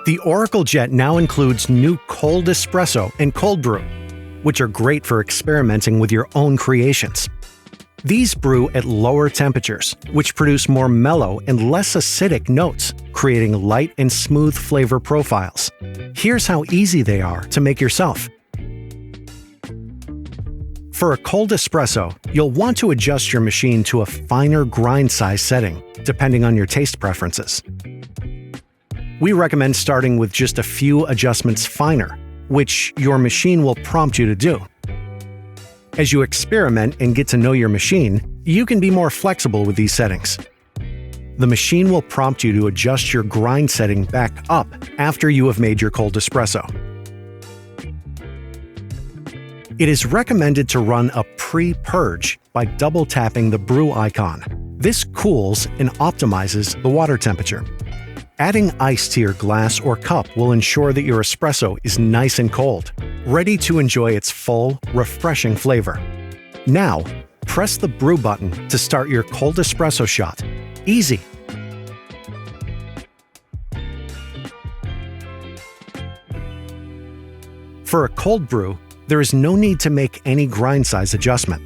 The Oracle Jet now includes new cold espresso and cold brew, which are great for experimenting with your own creations. These brew at lower temperatures, which produce more mellow and less acidic notes, creating light and smooth flavor profiles. Here's how easy they are to make yourself. For a cold espresso, you'll want to adjust your machine to a finer grind size setting, depending on your taste preferences. We recommend starting with just a few adjustments finer, which your machine will prompt you to do. As you experiment and get to know your machine, you can be more flexible with these settings. The machine will prompt you to adjust your grind setting back up after you have made your cold espresso. It is recommended to run a pre-purge by double-tapping the brew icon. This cools and optimizes the water temperature. Adding ice to your glass or cup will ensure that your espresso is nice and cold, ready to enjoy its full, refreshing flavor. Now, press the brew button to start your cold espresso shot. Easy. For a cold brew, there is no need to make any grind size adjustment.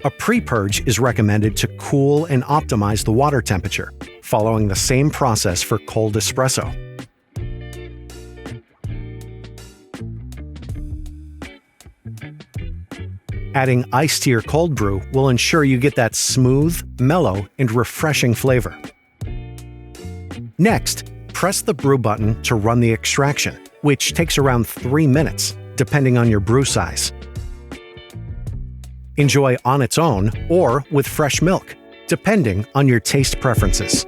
A pre-purge is recommended to cool and optimize the water temperature, following the same process for cold espresso. Adding ice to your cold brew will ensure you get that smooth, mellow, and refreshing flavor. Next, press the brew button to run the extraction, which takes around 3 minutes, depending on your brew size. Enjoy on its own or with fresh milk, depending on your taste preferences.